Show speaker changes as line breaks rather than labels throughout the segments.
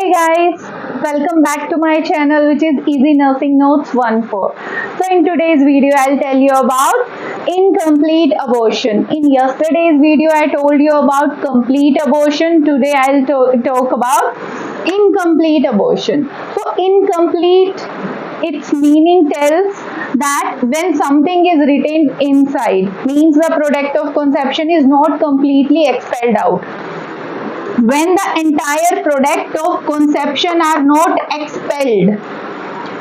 Hey guys, welcome back to my channel which is Easy Nursing Notes 14. So in today's video I'll tell you about incomplete abortion. In yesterday's video I told you about complete abortion. Today I'll talk about incomplete abortion. So incomplete, its meaning tells that when something is retained inside, means the product of conception is not completely expelled out. When the entire product of conception are not expelled,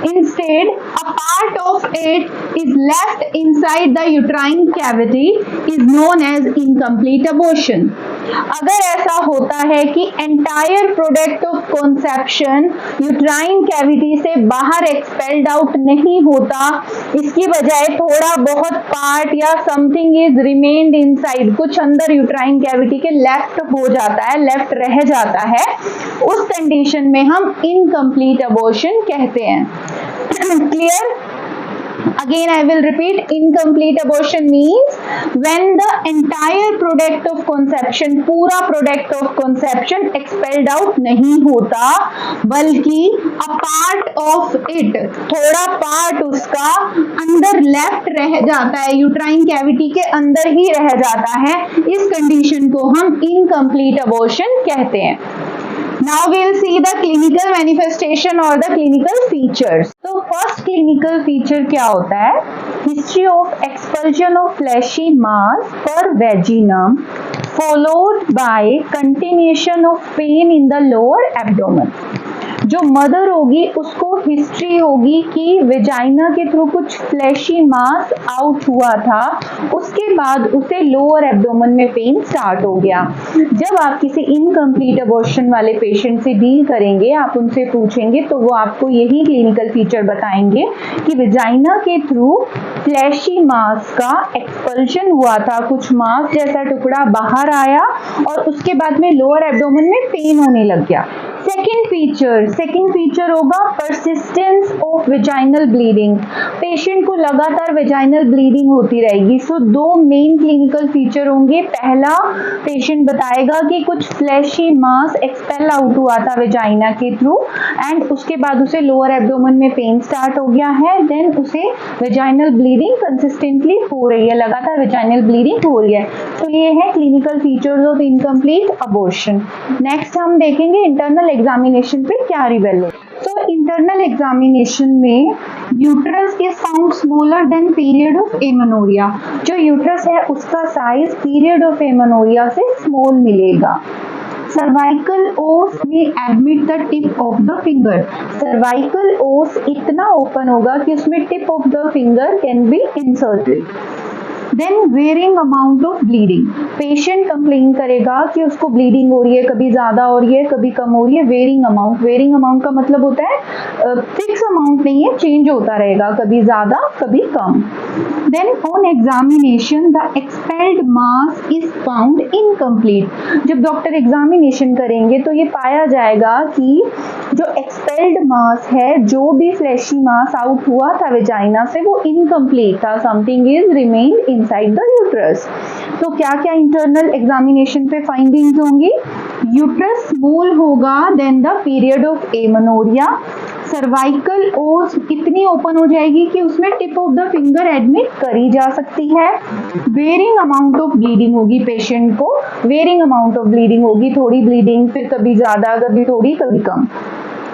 instead a part of it is left inside the uterine cavity is known as incomplete abortion. अगर ऐसा होता है कि entire product of conception uterine cavity से बाहर expelled out नहीं होता, इसकी बजाय थोड़ा बहुत पार्ट या समथिंग इज रिमेन्ड इनसाइड, कुछ अंदर यूट्राइन कैविटी के लेफ्ट हो जाता है, लेफ्ट रह जाता है, उस कंडीशन में हम इनकम्प्लीट अबॉर्शन कहते हैं. Clear? Again I will repeat, incomplete abortion means when the entire product of conception, पूरा product of conception expelled out नहीं होता, बल्कि a part of it, थोड़ा part उसका अंदर left रह जाता है, यूट्राइन कैविटी के अंदर ही रह जाता है, इस कंडीशन को हम incomplete abortion कहते हैं. Now we'll see the clinical manifestation or the clinical features. तो first clinical feature क्या होता है? History of expulsion of fleshy mass per vaginum followed by continuation of pain in the lower abdomen. जो mother होगी उसको history होगी कि vagina के थ्रू कुछ फ्लैशी मास आउट हुआ था, उसके बाद उसे लोअर एब्डोमेन में पेन स्टार्ट हो गया. जब आप किसी इनकम्प्लीट अबॉर्शन वाले पेशेंट से डील करेंगे, आप उनसे पूछेंगे तो वो आपको यही क्लिनिकल फीचर बताएंगे कि वेजाइना के थ्रू फ्लैशी मास का एक्सपल्शन हुआ था, कुछ मास जैसा टुकड़ा बाहर आया और उसके बाद में लोअर एब्डोमेन में पेन होने लग गया. सेकेंड फीचर होगा persistence of vaginal bleeding. Patient को लगातार वेजाइनल ब्लीडिंग होती रहेगी. सो दो मेन क्लिनिकल फीचर होंगे. पहला, पेशेंट बताएगा कि कुछ फ्लैशी मास एक्सपेल आउट हुआ था वेजाइना के थ्रू एंड उसके बाद उसे लोअर एब्डोमेन में पेन स्टार्ट हो गया है. देन उसे वेजाइनल ब्लीडिंग कंसिस्टेंटली हो रही है, लगातार वेजाइनल ब्लीडिंग हो रही है. तो ये है clinical features of incomplete abortion. Next हम देखेंगे इंटरनल एग्जामिनेशन पे क्या रिवेल हो. तो इंटरनल एग्जामिनेशन में uterus is found smaller than period of amenorrhoea. जो यूट्रस है उसका साइज पीरियड ऑफ एमेनोरिया से स्मॉल मिलेगा. सर्वाइकल ओस में admit the tip of the finger. Cervical os इतना ओपन होगा कि उसमें tip of the finger can be inserted. Then varying amount of bleeding. Patient complain करेगा कि उसको ब्लीडिंग हो रही है, कभी ज्यादा हो रही है, कभी कम हो रही है. वेरिंग अमाउंट का मतलब होता है फिक्स अमाउंट नहीं है, चेंज होता रहेगा, कभी ज्यादा कभी कम. Then on examination the expelled mass is found incomplete. जब डॉक्टर एग्जामिनेशन करेंगे तो ये पाया जाएगा कि जो एक्सपेल्ड मास है, जो भी फ्लैशी मास आउट हुआ था वेजाइना से, वो इनकम्प्लीट था. Something is remained inside the uterus. तो क्या क्या इंटरनल एग्जामिनेशन पे फाइंडिंग्स होंगी? यूट्रस स्मॉल होगा then the period of amenorrhoea. Cervical os इतनी ओपन हो जाएगी कि उसमें tip of the finger admit करी जा सकती है. वेरिंग अमाउंट ऑफ ब्लीडिंग होगी. पेशेंट को वेरिंग अमाउंट ऑफ ब्लीडिंग होगी, थोड़ी ब्लीडिंग, फिर कभी ज्यादा, कभी थोड़ी, कभी कम.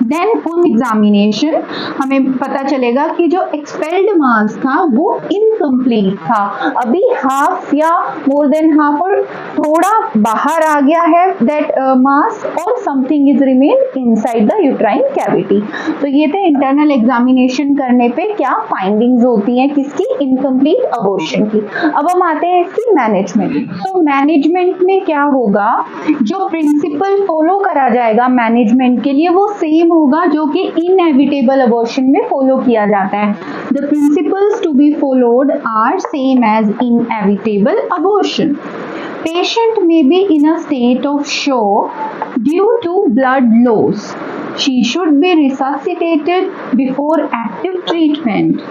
देन ऑन एग्जामिनेशन हमें पता चलेगा कि जो एक्सपेल्ड मास था वो इनकम्प्लीट था, अभी हाफ या मोर देन हाफ और थोड़ा बाहर आ गया है दैट मास, और something is remain inside the uterine cavity. तो ये थे इंटरनल एग्जामिनेशन करने पे क्या फाइंडिंग्स होती हैं किसकी? इनकम्प्लीट अबॉर्शन की. अब हम आते हैं इसकी मैनेजमेंट. तो मैनेजमेंट में क्या होगा? जो प्रिंसिपल फॉलो करा जाएगा मैनेजमेंट के लिए वो सेम होगा जो कि इनएविटेबल अबॉर्शन में फॉलो किया जाता है. The principles to be followed are same as inevitable abortion. Patient may be in a state of shock due to blood loss. She should be resuscitated before active treatment.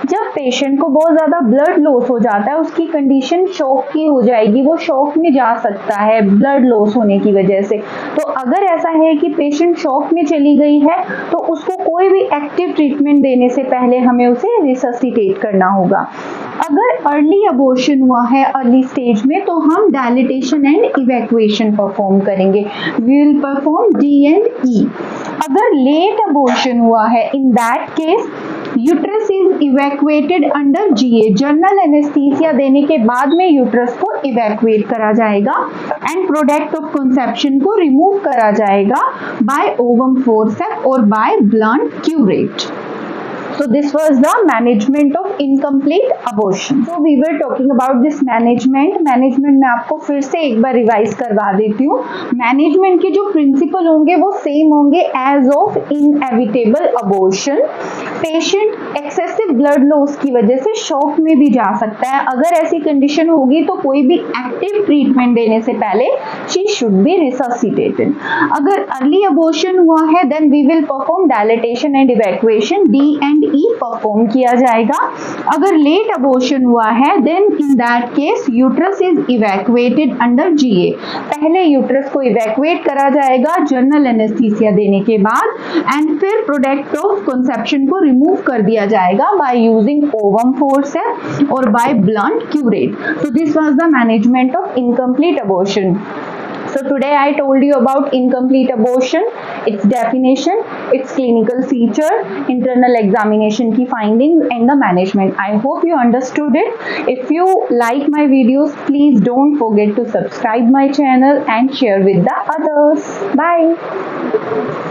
जब patient को बहुत ज़्यादा blood loss हो जाता है, उसकी condition shock की हो जाएगी, वो शॉक में जा सकता है ब्लड लॉस होने की वजह से। तो अगर ऐसा है कि पेशेंट शॉक में चली गई है तो उसको कोई भी एक्टिव ट्रीटमेंट देने से पहले हमें उसे रिससिटेट करना होगा। अगर अर्ली अबॉर्शन हुआ है अर्ली स्टेज में तो हम डायलिटेशन एंड इवैक्यूएशन परफॉर्म करेंगे, we will perform D and E. अगर लेट अबॉर्शन हुआ है, in that case uterus is evacuated under GA, general anaesthesia देने के बाद में यूट्रस को इवैक्यूएट करा जाएगा एंड प्रोडक्ट ऑफ कंसेप्शन को रिमूव करा जाएगा बाय ओवम फोर्सेप्स और by blunt curette. So this was the management of incomplete abortion. So we were talking about this management. Management में आपको फिर से एक बार रिवाइज करवा देती हूँ। मैनेजमेंट के जो प्रिंसिपल होंगे वो सेम होंगे as of inevitable abortion. Patient excessive blood loss की वजह से शॉक में भी जा सकता है। अगर ऐसी कंडीशन होगी तो कोई भी एक्टिव ट्रीटमेंट देने से पहले शी शुड बी रिससिटेटेड। अगर अर्ली अबॉर्शन हुआ है then we will perform dilatation and evacuation, D and E perform किया जाएगा। अगर लेट अबॉर्शन हुआ है then in that case uterus is evacuated under GA, पहले यूट्रस को इवैक्यूएट करा जाएगा जनरल एनेस्थीसिया देने के बाद एंड फिर प्रोडक्ट ऑफ कंसेप्शन को रिमूव कर दिया जाएगा बाय यूजिंग ओवम फोर्सेप्स और by blunt curette. So this was the management of incomplete abortion. So today I told you about incomplete abortion, its definition, its clinical feature, internal examination की findings and the management. I hope you understood it. If you like my videos, please don't forget to subscribe my channel and share with the others. Bye.